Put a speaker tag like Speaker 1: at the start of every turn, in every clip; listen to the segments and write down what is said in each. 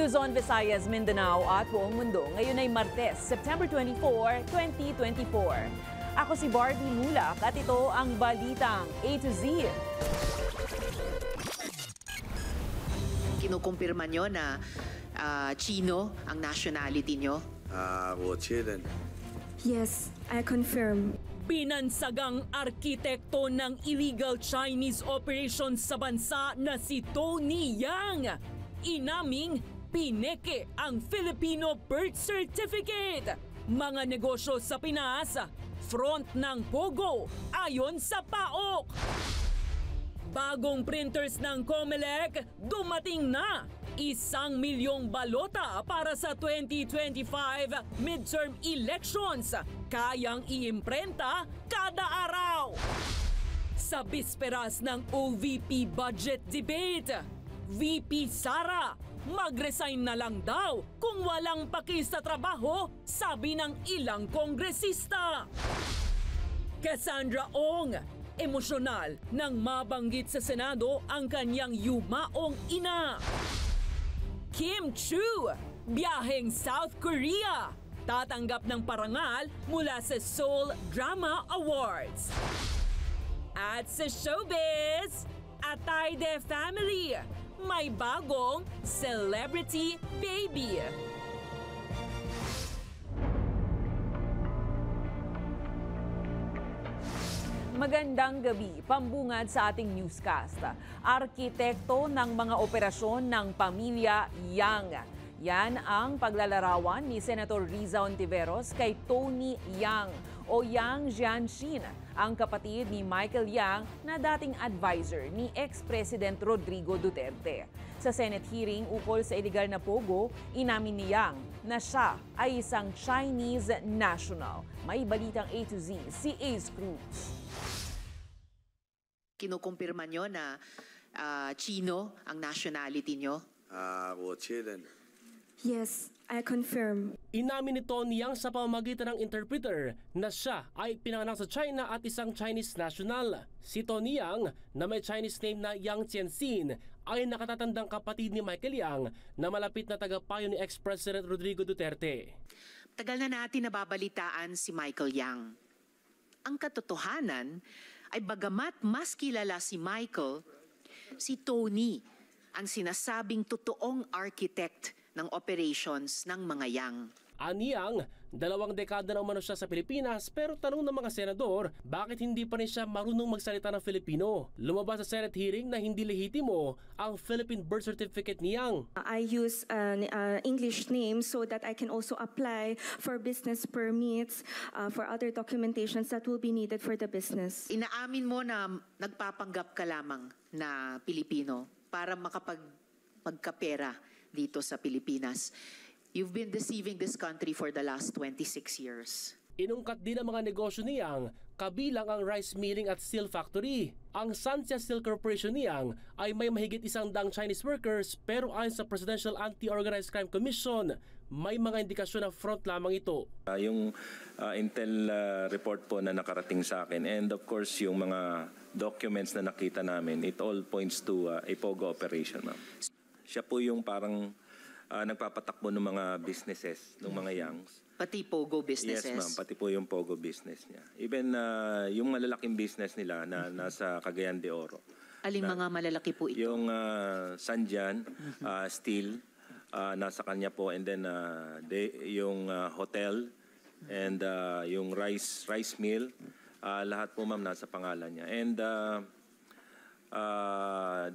Speaker 1: Luzon, Visayas, Mindanao at buong mundo. Ngayon ay Martes, September 24, 2024. Ako si Barbie Mulak at ito ang Balitang A to Z.
Speaker 2: Kinukumpirma nyo na Chino ang nationality nyo?
Speaker 3: 我确认。
Speaker 4: Yes, I confirm.
Speaker 5: Binansagang arkitekto ng illegal Chinese operations sa bansa na si Tony Yang. Inaming pineke ang Filipino birth certificate. Mga negosyo sa Pinas, front ng Pogo ayon sa PAOK. Bagong printers ng Comelec dumating na. 1 milyong balota para sa 2025 midterm elections. Kayang iimprenta kada araw. Sa bisperas ng OVP budget debate, VP Sara, mag-resign na lang daw kung walang paki sa trabaho, sabi ng ilang kongresista. Cassandra Ong, emosyonal nang mabanggit sa Senado ang kanyang yumaong ina. Kim Chu, biyaheng South Korea, tatanggap ng parangal mula sa Seoul Drama Awards. At sa showbiz, Atayde family, may bagong celebrity baby.
Speaker 1: Magandang gabi, pambungad sa ating newscast. Arkitekto ng mga operasyon ng pamilya Yang. Yan ang paglalarawan ni Senator Riza Ontiveros kay Tony Yang o Yang Jianxin, ang kapatid ni Michael Yang na dating advisor ni ex-president Rodrigo Duterte. Sa Senate hearing ukol sa iligal na pogo, inamin ni Yang na siya ay isang Chinese national. May balitang A to Z, si Ace Cruz.
Speaker 2: Kinukumpirma nyo na Chino ang nationality nyo?
Speaker 3: 我确认。
Speaker 4: Yes, I confirm.
Speaker 6: Inamin ni Tony Yang sa pamamagitan ng interpreter na siya ay pinanganak sa China at isang Chinese national. Si Tony Yang, na may Chinese name na Yang Jianxin, ay nakatatandang kapatid ni Michael Yang na malapit na tagapayo ni ex-president Rodrigo Duterte.
Speaker 2: Tagal na natin nababalitaan si Michael Yang. Ang katotohanan ay bagamat mas kilala si Michael, si Tony ang sinasabing totoong architect ng operations ng mga Yang.
Speaker 6: Aniyang, 2 dekada na umano siya sa Pilipinas pero tanong ng mga senador, bakit hindi pa rin siya marunong magsalita ng Filipino? Lumabas sa Senate hearing na hindi lehitimo ang Philippine birth certificate ni Yang.
Speaker 4: I use an English name so that I can also apply for business permits, for other documentations that will be needed for the business.
Speaker 2: Inaamin mo na nagpapanggap ka lamang na Pilipino para magkapera dito sa Pilipinas. You've been deceiving this country for the last 26 years.
Speaker 6: Inungkat din ang mga negosyo ni Yang, kabilang ang rice milling at steel factory. Ang Santia Steel Corporation ni Yang ay may mahigit 100 Chinese workers pero ayon sa Presidential Anti-Organized Crime Commission, may mga indikasyon na front lamang ito.
Speaker 7: Yung intel report po na nakarating sa akin and of course yung mga documents na nakita namin, it all points to a POGO operation, ma'am. Siya po yung parang nagpapatakbo ng mga businesses, ng mga Yangs.
Speaker 2: Pati Pogo businesses?
Speaker 7: Yes, ma'am. Pati po yung Pogo business niya. Even yung malalaking business nila na nasa Cagayan de Oro.
Speaker 2: Aling mga malalaki po ito?
Speaker 7: Yung Sanjan, Steel, nasa kanya po. And then yung hotel and yung rice mill. Lahat po, ma'am, nasa pangalan niya. And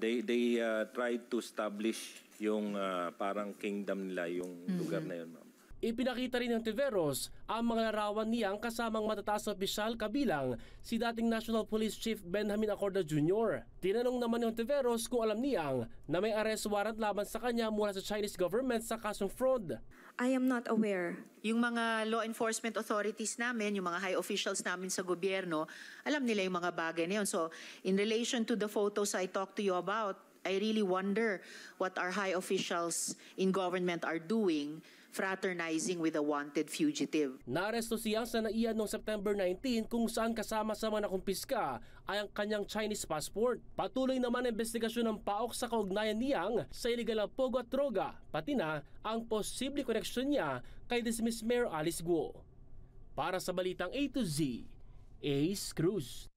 Speaker 7: they tried to establish yung parang kingdom nila, yung lugar na yun, ma'am.
Speaker 6: Ipinakita rin ng Ontiveros ang mga larawan niyang kasamang matataas na opisyal kabilang si dating National Police Chief Benjamin Acorda Jr. Tinanong naman ni Ontiveros kung alam niyang na may arrest warrant laban sa kanya mula sa Chinese government sa kasong fraud.
Speaker 4: I am not aware.
Speaker 2: Yung mga law enforcement authorities namin, yung mga high officials namin sa gobyerno, alam nila yung mga bagay na yun. So, in relation to the photos I talked to you about, I really wonder what our high officials in government are doing fraternizing with a wanted fugitive.
Speaker 6: Naaresto si Yang sa NAIA noong September 19 kung saan kasama sa mga nakumpiska ay ang kanyang Chinese passport. Patuloy naman ang investigasyon ng PAOK sa kaugnayan ni Yang sa iligal na pogo at droga, pati na ang posibleng koneksyon niya kay dismissed Mayor Alice Guo. Para sa Balitang A to Z, Ace Cruz.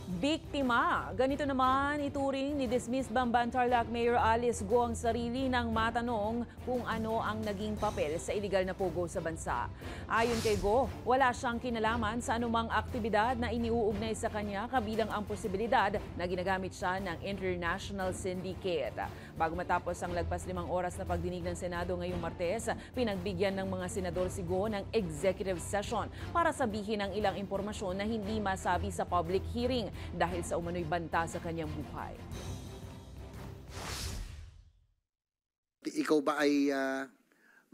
Speaker 1: Biktima. Ganito naman ituring ni dismissed Bamban-Tarlac Mayor Alice Guo ang sarili nang matanong kung ano ang naging papel sa iligal na pogo sa bansa. Ayon kay Guo, wala siyang kinalaman sa anumang aktibidad na iniuugnay sa kanya kabilang ang posibilidad na ginagamit siya ng international syndicate. Bago matapos ang lagpas 5 oras na pagdinig ng Senado ngayong Martes, pinagbigyan ng mga senador si Guo ng executive session para sabihin ang ilang impormasyon na hindi masabi sa public hearing dahil sa umano'y banta sa kanyang buhay.
Speaker 8: Ikaw ba ay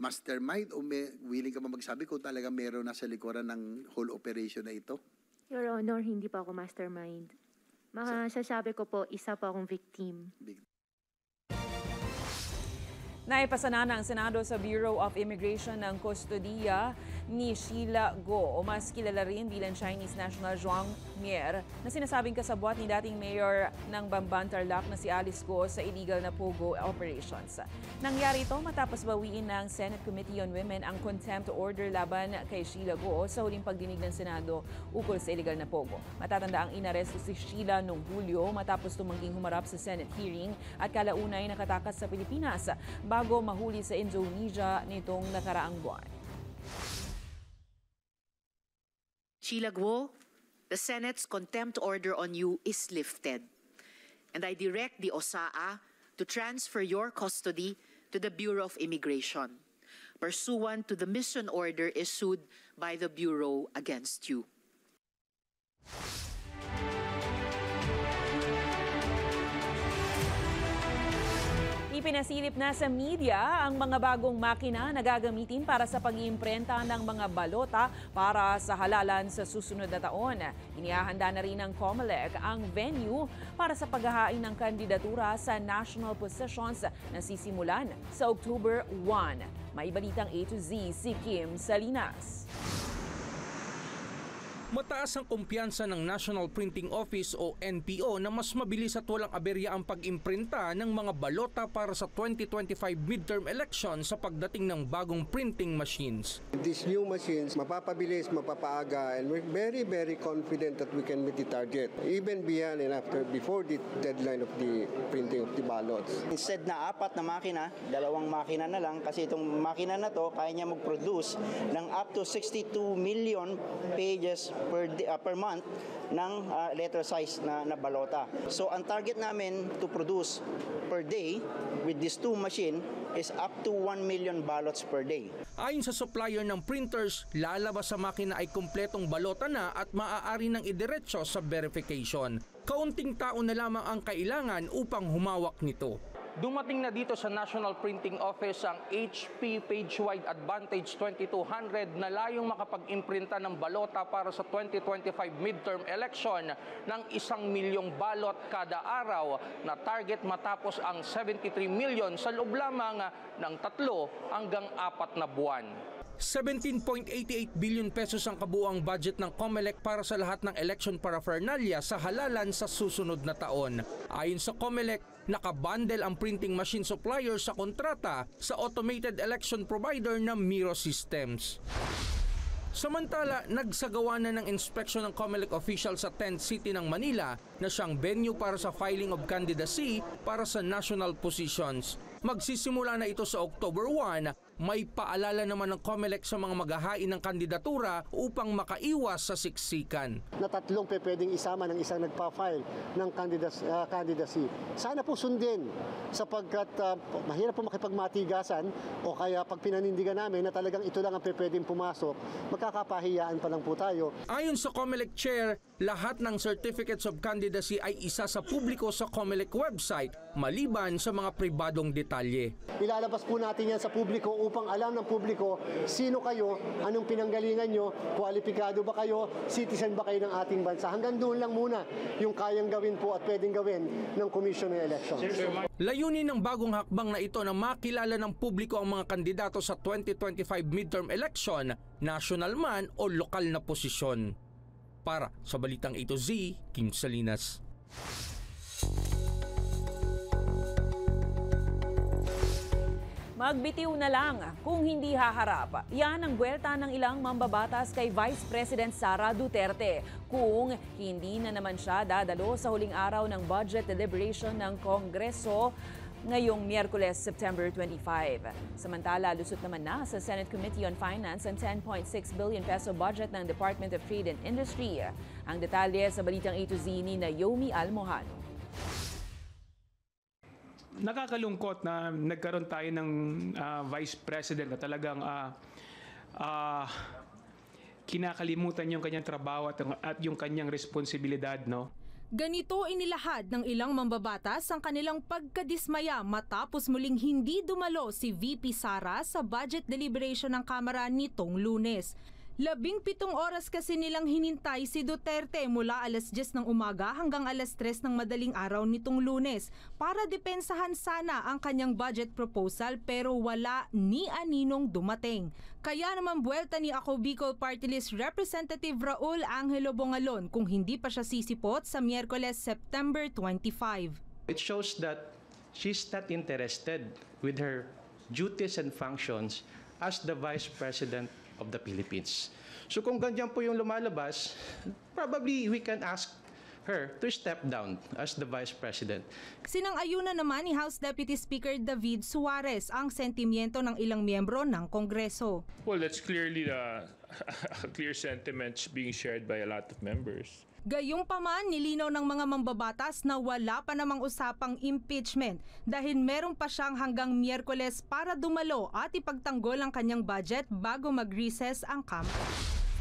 Speaker 8: mastermind o willing ka ba magsabi kung talaga meron nasa likuran ng whole operation na ito?
Speaker 9: Your Honor, hindi pa ako mastermind. Masasabi ko po, isa pa akong victim.
Speaker 1: Naipasa na ng Senado sa Bureau of Immigration ng kustodiya ni Sheila Guo o mas kilala rin bilang Chinese national Zhuang Mier na sinasabing kasabwat ni dating mayor ng Bamban-Tarlac na si Alice Guo sa illegal na pogo operations. Nangyari ito matapos bawiin ng Senate Committee on Women ang contempt order laban kay Sheila Guo sa huling pagdinig ng Senado ukol sa illegal na pogo. Matatanda ang inaresto si Sheila noong Hulyo matapos tumangging humarap sa Senate hearing at kalaunay nakatakas sa Pilipinas bago mahuli sa Indonesia nitong nakaraang buwan.
Speaker 2: Sheila Guo, the Senate's contempt order on you is lifted. And I direct the OSAA to transfer your custody to the Bureau of Immigration, pursuant to the mission order issued by the Bureau against you.
Speaker 1: Ipinasilip na sa media ang mga bagong makina na gagamitin para sa pag-iimprenta ng mga balota para sa halalan sa susunod na taon. Inihahanda na rin ng COMELEC ang venue para sa paghahain ng kandidatura sa national positions na sisimulan sa October 1. May balitang A to Z si Kim Salinas.
Speaker 10: Mataas ang kumpiyansa ng National Printing Office o NPO na mas mabilis at walang aberya ang pag-imprinta ng mga balota para sa 2025 midterm election sa pagdating ng bagong printing machines.
Speaker 11: These new machines, mapapabilis, mapapaaga, and we're very, very confident that we can meet the target, even beyond and after, before the deadline of the printing of the ballots.
Speaker 12: Instead na 4 na makina, 2 makina na lang kasi itong makina na to kaya niya mag-produce ng up to 62 million pages per month ng letter size na balota. So ang target namin to produce per day with these 2 machine is up to 1 million ballots per day.
Speaker 10: Ayon sa supplier ng printers, lalabas sa makina ay kumpletong balota na at maaari nang idiretso sa verification. Kaunting tao na lamang ang kailangan upang humawak nito. Dumating na dito sa National Printing Office ang HP PageWide Advantage 2200 na layong makapag-imprinta ng balota para sa 2025 midterm election ng 1 milyong balot kada araw na target matapos ang 73 million sa loob lamang ng 3 hanggang 4 na buwan. 17.88 billion pesos ang kabuuang budget ng COMELEC para sa lahat ng election paraphernalia sa halalan sa susunod na taon. Ayon sa COMELEC, nakabundle ang printing machine supplier sa kontrata sa automated election provider na Miro Systems. Samantala, nagsagawa na ng inspeksyon ng COMELEC official sa 10th City ng Manila na siyang venue para sa filing of candidacy para sa national positions. Magsisimula na ito sa October 1. May paalala naman ng COMELEC sa mga maghahain ng kandidatura upang makaiwas sa siksikan.
Speaker 11: Na 3 pwedeng isama ng isang nagpa-file ng candidacy. Sana po sundin sapagkat mahirap po makipagmatigasan o kaya pag pinanindigan namin na talagang ito lang ang pwedeng pumasok, magkakapahiyaan pa lang po tayo.
Speaker 10: Ayon sa COMELEC Chair, lahat ng certificates of candidacy ay isa sa publiko sa COMELEC website, maliban sa mga pribadong detalye.
Speaker 11: Ilalabas po natin yan sa publiko upang alam ng publiko sino kayo, anong pinanggalingan nyo, kwalipikado ba kayo, citizen ba kayo ng ating bansa. Hanggang doon lang muna yung kayang gawin po at pwedeng gawin ng Commission on Elections.
Speaker 10: Layunin ng bagong hakbang na ito na makilala ng publiko ang mga kandidato sa 2025 midterm election, national man o lokal na posisyon. Para sa Balitang A to Z, Kim Salinas.
Speaker 1: Magbitiw na lang kung hindi haharap. Yan ang buwelta ng ilang mambabatas kay Vice President Sara Duterte kung hindi na naman siya dadalo sa huling araw ng budget deliberation ng Kongreso ngayong Miyerkules, September 25. Samantala, lusot naman na sa Senate Committee on Finance ang 10.6 billion peso budget ng Department of Trade and Industry. Ang detalye sa Balitang A to Z ni Naomi Almojano.
Speaker 13: Nakakalungkot na nagkaroon tayo ng Vice President na talagang kinakalimutan yung kanyang trabaho at yung kanyang responsibilidad, no?
Speaker 14: Ganito inilahad ng ilang mambabatas ang kanilang pagkadismaya matapos muling hindi dumalo si VP Sara sa budget deliberation ng Kamara nitong Lunes. 17 oras kasi nilang hinintay si Duterte mula alas 10 ng umaga hanggang alas 3 ng madaling araw nitong Lunes para depensahan sana ang kanyang budget proposal pero wala ni aninong dumating. Kaya naman buwelta ni Ako Bicol Party List Representative Raul Angelo Bongalon kung hindi pa siya sisipot sa Miyerkules, September 25.
Speaker 15: It shows that she's not interested with her duties and functions as the Vice President of the Philippines. So kung ganyan po yung lumalabas, probably we can ask her to step down as the Vice President.
Speaker 14: Sinang-ayunan naman ni House Deputy Speaker David Suarez ang sentimiento ng ilang miyembro ng Kongreso.
Speaker 16: Well, that's clearly a clear sentiments being shared by a lot of members.
Speaker 14: Gayunpaman, nilinaw ng mga mambabatas na wala pa namang usapang impeachment dahil meron pa siyang hanggang Miyerkules para dumalo at ipagtanggol ang kanyang budget bago mag-recess ang Kamara.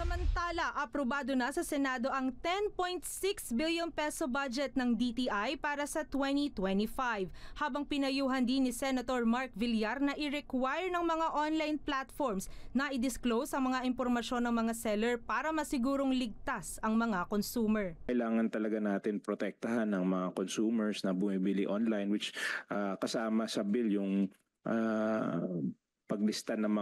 Speaker 14: Samantala, aprobado na sa Senado ang 10.6 billion peso budget ng DTI para sa 2025, habang pinayuhan din ni Senator Mark Villar na i-require ng mga online platforms na i-disclose ang mga impormasyon ng mga seller para masigurong ligtas ang mga consumer.
Speaker 17: Kailangan talaga natin protektahan ng mga consumers na bumibili online, which kasama sa bill yung paglista ng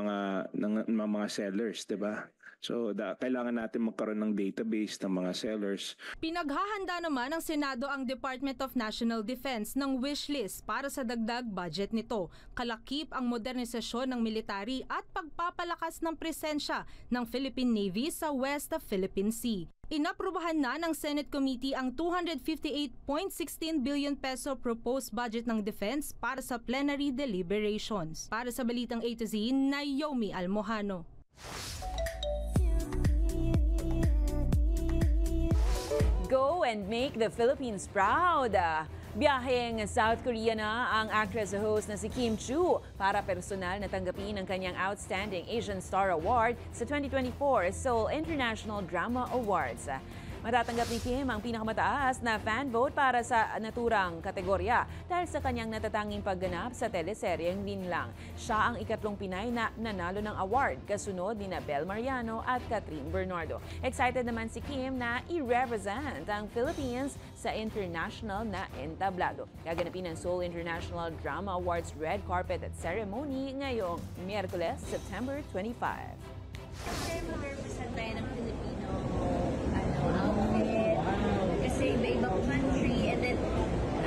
Speaker 17: mga sellers, 'di ba? So, kailangan natin magkaroon ng database ng mga sellers.
Speaker 14: Pinaghahanda naman ng Senado ang Department of National Defense ng wishlist para sa dagdag budget nito. Kalakip ang modernisasyon ng military at pagpapalakas ng presensya ng Philippine Navy sa West Philippine Sea. Inaprubahan na ng Senate Committee ang 258.16 billion peso proposed budget ng defense para sa plenary deliberations. Para sa Balitang A to Z, Naomi Almojano.
Speaker 1: Go and make the Philippines proud! Biyaheng South Korea na ang actress host na si Kim Chu para personal na tanggapin ang kanyang Outstanding Asian Star Award sa 2024 Seoul International Drama Awards. Matatanggap ni Kim ang pinakamataas na fan vote para sa naturang kategorya dahil sa kanyang natatanging pagganap sa teleseryeng Linlang. Siya ang ikatlong Pinay na nanalo ng award, kasunod ni Bel Mariano at Catherine Bernardo. Excited naman si Kim na i-represent ang Philippines sa international na entablado. Gaganapin ang Seoul International Drama Awards Red Carpet at Ceremony ngayong Miyerkules, September 25.
Speaker 18: Siyempre, mag-represent tayo ng Filipino outfit. Kasi iba-ibang country. And then,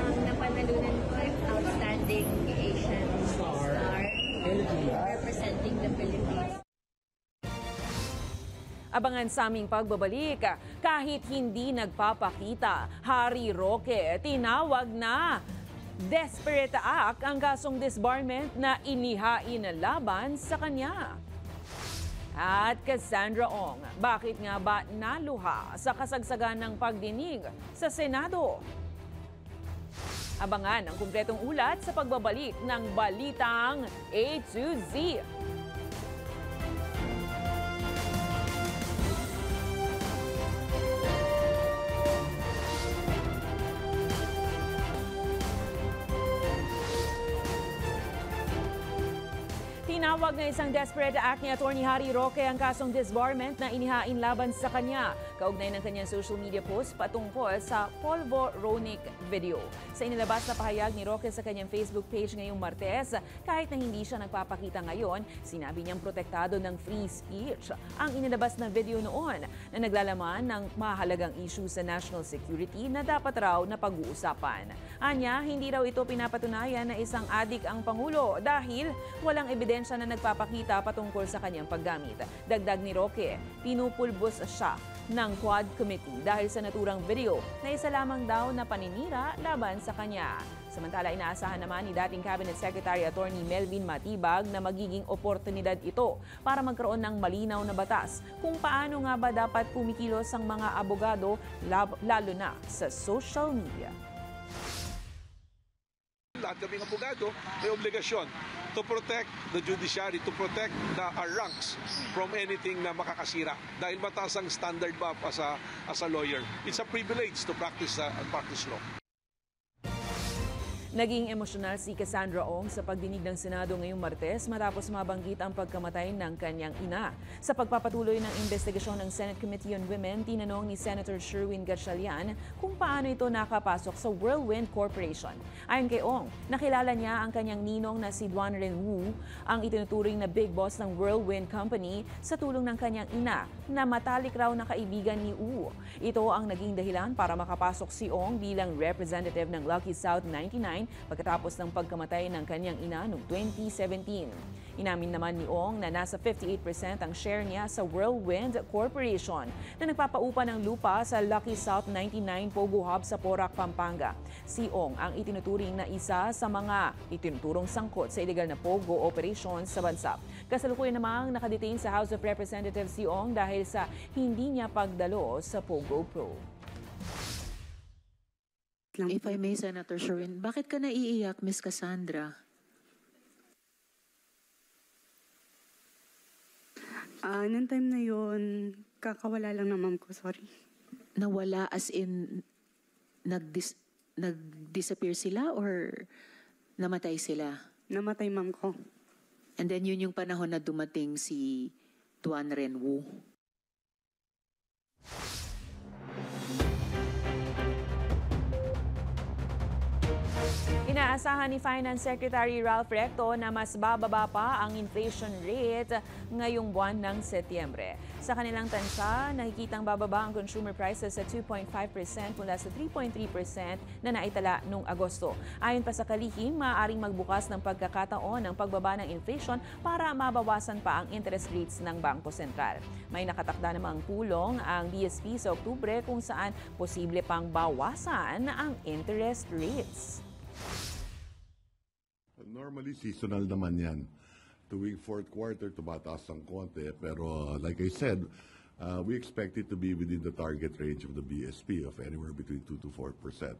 Speaker 18: ang napanalunan ko ay Outstanding Asian Star representing the Philippines.
Speaker 1: Abangan sa aming pagbabalik. Kahit hindi nagpapakita, Harry Roque tinawag na desperate act ang kasong disbarment na inihain laban sa kanya. At Cassandra Ong, bakit nga ba naluha sa kasagsagan ng pagdinig sa Senado? Abangan ang kumpletong ulat sa pagbabalik ng Balitang A to Z. Itinawag ng isang desperate act ni Atty. Harry Roque ang kasong disbarment na inihain laban sa kanya. Kaugnay ng kanyang social media post patungkol sa polvoronic video. Sa inilabas na pahayag ni Roque sa kanyang Facebook page ngayong Martes, kahit na hindi siya nagpapakita ngayon, sinabi niyang protektado ng free speech ang inilabas na video noon na naglalaman ng mahalagang issue sa national security na dapat raw na pag-uusapan. Anya, hindi raw ito pinapatunayan na isang adik ang Pangulo dahil walang ebidensya na nagpapakita patungkol sa kanyang paggamit. Dagdag ni Roque, pinupulbos siya ng Quad Committee dahil sa naturang video na isa lamang daw na paninira laban sa kanya. Samantala, inaasahan naman ni dating Cabinet Secretary Atty. Melvin Matibag na magiging oportunidad ito para magkaroon ng malinaw na batas kung paano nga ba dapat kumikilos ang mga abogado lalo na sa social media.
Speaker 19: Lahat kaming abogado may obligasyon to protect the judiciary, to protect our ranks from anything na makakasira. Dahil mataas ang standard ba as a lawyer. It's a privilege to practice law.
Speaker 1: Naging emosyonal si Cassandra Ong sa pagdinig ng Senado ngayong Martes matapos mabanggit ang pagkamatay ng kanyang ina. Sa pagpapatuloy ng investigasyon ng Senate Committee on Women, tinanong ni Senator Sherwin Gatchalian kung paano ito nakapasok sa Whirlwind Corporation. Ayon kay Ong, nakilala niya ang kanyang ninong na si Duan Ren Wu, ang itinuturing na big boss ng Whirlwind Company, sa tulong ng kanyang ina na matalik raw na kaibigan ni Wu. Ito ang naging dahilan para makapasok si Ong bilang representative ng Lucky South 99 pagkatapos ng pagkamatay ng kanyang ina noong 2017. Inamin naman ni Ong na nasa 58% ang share niya sa Whirlwind Corporation na nagpapaupa ng lupa sa Lucky South 99 Pogo Hub sa Porac, Pampanga. Si Ong ang itinuturing na isa sa mga itinuturong sangkot sa illegal na Pogo operations sa bansa. Kasalukuyan namang nakadetain sa House of Representatives si Ong dahil sa hindi niya pagdalo sa Pogo Pro.
Speaker 2: If I may, Senator Sherwin, bakit ka naiiyak, Miss Cassandra?
Speaker 20: Nung time na yun, kakawala lang ng mom ko, sorry.
Speaker 2: Nawala as in, nag-disappear sila or namatay sila?
Speaker 20: Namatay mom ko.
Speaker 2: And then yun yung panahon na dumating si Duan Ren Wu.
Speaker 1: Inaasahan ni Finance Secretary Ralph Recto na mas bababa pa ang inflation rate ngayong buwan ng Setyembre. Sa kanilang tansya, nakikitang bababa ang consumer prices sa 2.5% mula sa 3.3% na naitala noong Agosto. Ayon pa sa kalihim, maaaring magbukas ng pagkakataon ng pagbaba ng inflation para mabawasan pa ang interest rates ng Bangko Sentral. May nakatakda namang pulong ang BSP sa Oktubre kung saan posible pang bawasan ang interest rates.
Speaker 21: Normally, seasonal naman yan. Tuwing fourth quarter, tumataas ang konti. Pero like I said, we expect it to be within the target range of the BSP of anywhere between 2 to 4%.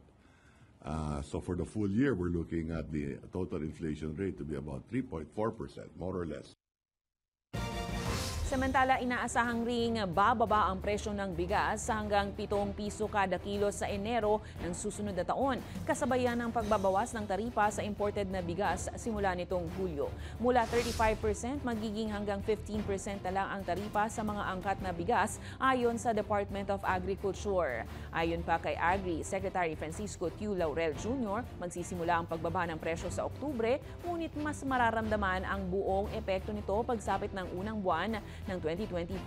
Speaker 21: So for the full year, we're looking at the total inflation rate to be about 3.4%, more or less.
Speaker 1: Samantala, inaasahang ring bababa ang presyo ng bigas sa hanggang 7 piso kada kilo sa Enero ng susunod na taon, kasabayan ng pagbabawas ng taripa sa imported na bigas simula nitong Hulyo. Mula 35% magiging hanggang 15% na lang ang taripa sa mga angkat na bigas ayon sa Department of Agriculture. Ayon pa kay Agri Secretary Francisco Tiu Laurel Jr., magsisimula ang pagbaba ng presyo sa Oktubre, ngunit mas mararamdaman ang buong epekto nito pagsapit ng unang buwan ng 2025.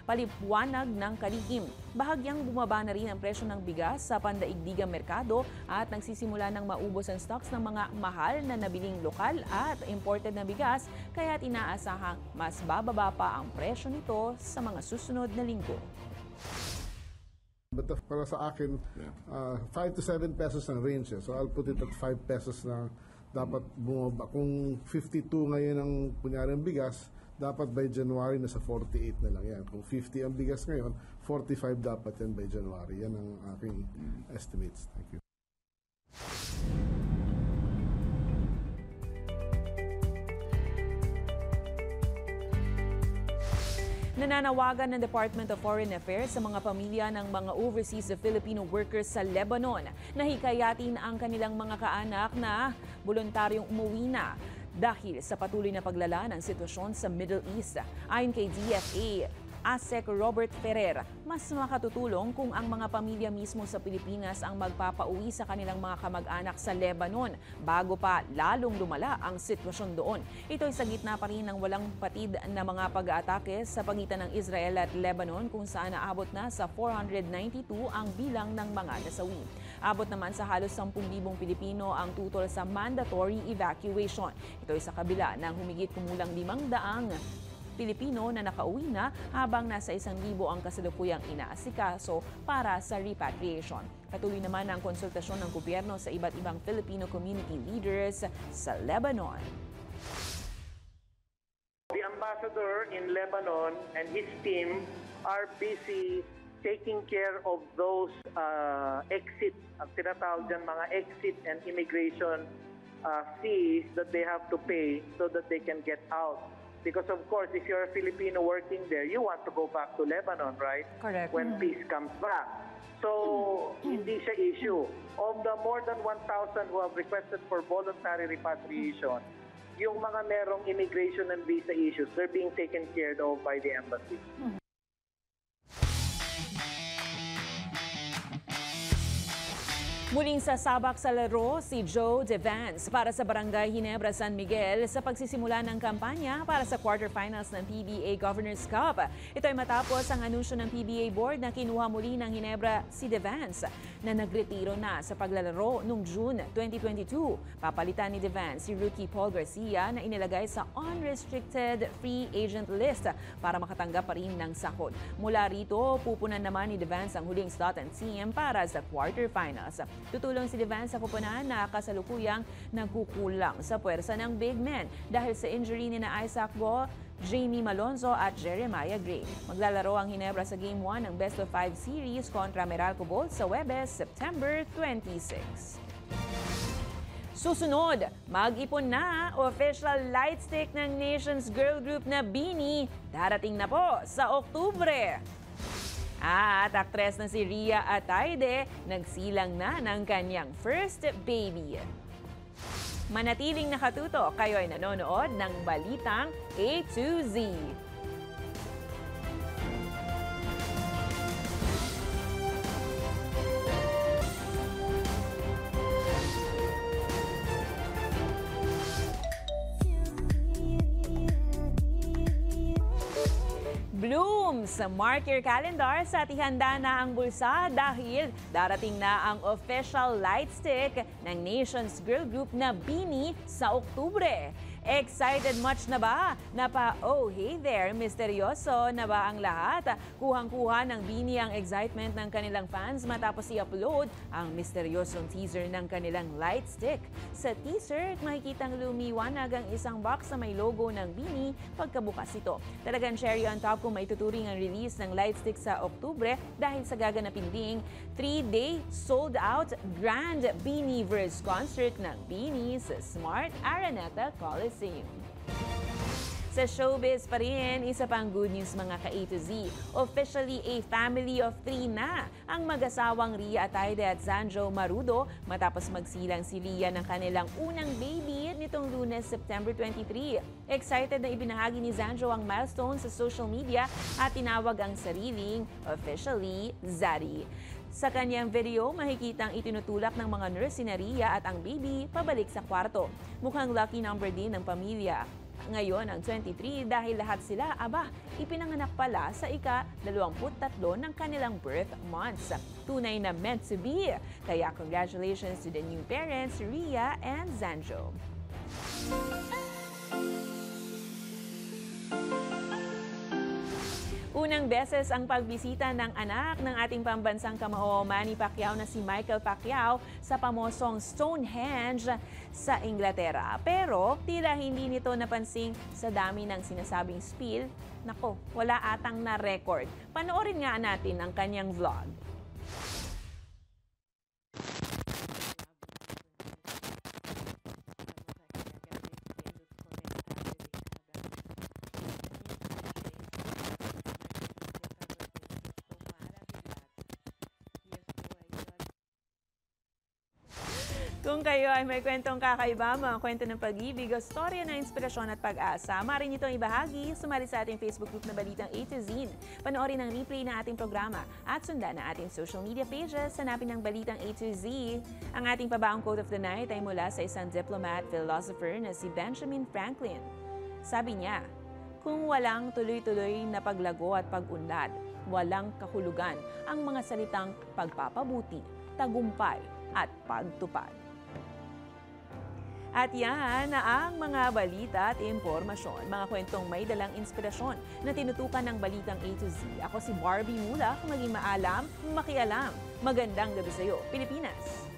Speaker 1: Paliwanag ng kalihim, bahagyang bumaba na rin ang presyo ng bigas sa pandaigdigang merkado at nagsisimula ng maubos ang stocks ng mga mahal na nabiling lokal at imported na bigas, kaya't inaasahang mas bababa pa ang presyo nito sa mga susunod na linggo.
Speaker 22: But para sa akin, 5 to 7 pesos ang range. So I'll put it at 5 pesos na dapat bumaba. Kung 52 ngayon ang kunyari ang bigas, dapat by January nasa 48 na lang yan. Kung 50 ang bigas ngayon, 45 dapat yan by January. Yan ang aking estimates. Thank you.
Speaker 1: Nananawagan ng Department of Foreign Affairs sa mga pamilya ng mga overseas Filipino workers sa Lebanon na hikayatin ang kanilang mga kaanak na voluntaryong umuwi na. dahil sa patuloy na paglala ng sitwasyon sa Middle East. Ayon kay DFA, ASEC Robert Ferrer, mas makatutulong kung ang mga pamilya mismo sa Pilipinas ang magpapauwi sa kanilang mga kamag-anak sa Lebanon bago pa lalong lumala ang sitwasyon doon. Ito ay sa gitna pa rin ng walang patid na mga pag-aatake sa pagitan ng Israel at Lebanon kung saan naabot na sa 492 ang bilang ng mga nasawi. Abot naman sa halos 10,000 Pilipino ang tutol sa mandatory evacuation. Ito ay sa kabila ng humigit kumulang 500 Pilipino na nakauwi na habang nasa 1,000 ang kasalukuyang inaasikaso para sa repatriation. Patuloy naman ang konsultasyon ng gobyerno sa iba't ibang Filipino community leaders sa Lebanon.
Speaker 3: The ambassador in Lebanon and his team are busy taking care of those exit, ang tinatawag dyan mga exit and immigration fees that they have to pay so that they can get out. Because of course, if you're a Filipino working there, you want to go back to Lebanon, right?
Speaker 1: Correct.
Speaker 3: When peace comes back. So, hindi siya issue. Of the more than 1,000 who have requested for voluntary repatriation, yung mga merong immigration and visa issues, they're being taken care of by the embassy.
Speaker 1: Muling sasabak sa laro si Joe Devance para sa Barangay Ginebra, San Miguel sa pagsisimula ng kampanya para sa quarterfinals ng PBA Governors Cup. Ito ay matapos ang anunsyo ng PBA Board na kinuha muli ng Ginebra si Devance na nagretiro na sa paglalaro noong June 2022. Papalitan ni Devance si rookie Paul Garcia na inilagay sa unrestricted free agent list para makatanggap pa rin ng sahod. Mula rito, pupunan naman ni Devance ang huling slot and team para sa quarterfinals. Tutulong si Devance sa koponan na kasalukuyang nagkukulang sa puwersa ng big men dahil sa injury ni na Isaac Go, Jamie Malonzo at Jeremiah Gray. Maglalaro ang Ginebra sa Game 1 ng Best of 5 Series kontra Meralco Bolts sa Huwebes, September 26. Susunod, mag-ipon na official light stick ng Nations Girl Group na BINI. Darating na po sa Oktubre. At aktres na si Rhea Atayde nagsilang na ng kanyang first baby. Manatiling nakatuto, kayo ay nanonood ng Balitang A to Z. Blooms! Mark your calendars at ihanda na ang bulsa dahil darating na ang official light stick ng Nations Girl Group na BINI sa Oktubre. Excited much na ba? Oh hey there, misteryoso na ba ang lahat? Kuhang-kuha ng BINI ang excitement ng kanilang fans matapos i-upload ang misteryosong teaser ng kanilang light stick. Sa teaser, makikitang lumiwanag ang isang box na may logo ng BINI pagkabukas ito. Talagang cherry on top kung maituturing ang release ng light stick sa Oktubre dahil sa gaganapin ding 3-day sold-out Grand BINIverse concert ng BINI sa Smart Araneta Coliseum. Sa showbiz pa rin, isa pang good news mga ka-A to Z. Officially a family of 3 na ang mag-asawang Rhea Atayde at Zanjo Marudo matapos magsilang si Rhea ng kanilang unang baby nitong Lunes, September 23. Excited na ibinahagi ni Zanjo ang milestone sa social media at tinawag ang sariling officially Zaddy. Sa kanyang video, makikitang itinutulak ng mga nurse si Rhea at ang baby pabalik sa kwarto. Mukhang lucky number din ng pamilya ngayon ang 23 dahil lahat sila, ipinanganak pala sa ika-23 ng kanilang birth months. Tunay na meant to be. Kaya congratulations to the new parents, Rhea and Zanjo. Unang beses ang pagbisita ng anak ng ating pambansang kamao Manny Pacquiao na si Michael Pacquiao sa pamosong Stonehenge sa Inglaterra. Pero tila hindi nito napansin sa dami ng sinasabing spill. Nako, wala atang na record. Panoorin nga natin ang kanyang vlog. Kung kayo ay may kwentong kakaiba, mga kwento ng pag-ibig o storya ng inspirasyon at pag-asa, maaari nyo itong ibahagi. Sumali sa ating Facebook group na Balitang A to Z. Panoorin ang replay ng ating programa at sundan ang ating social media pages. Hanapin ng Balitang A to Z. Ang ating pabaong quote of the night ay mula sa isang diplomat philosopher na si Benjamin Franklin. Sabi niya, kung walang tuloy-tuloy na paglago at pag-unlad, walang kahulugan ang mga salitang pagpapabuti, tagumpay at pagtupad. At yan na ang mga balita at impormasyon, mga kwentong may dalang inspirasyon na tinutukan ng Balitang A to Z. Ako si Barbie Mula, maging maalam, makialam. Magandang gabi sa iyo, Pilipinas!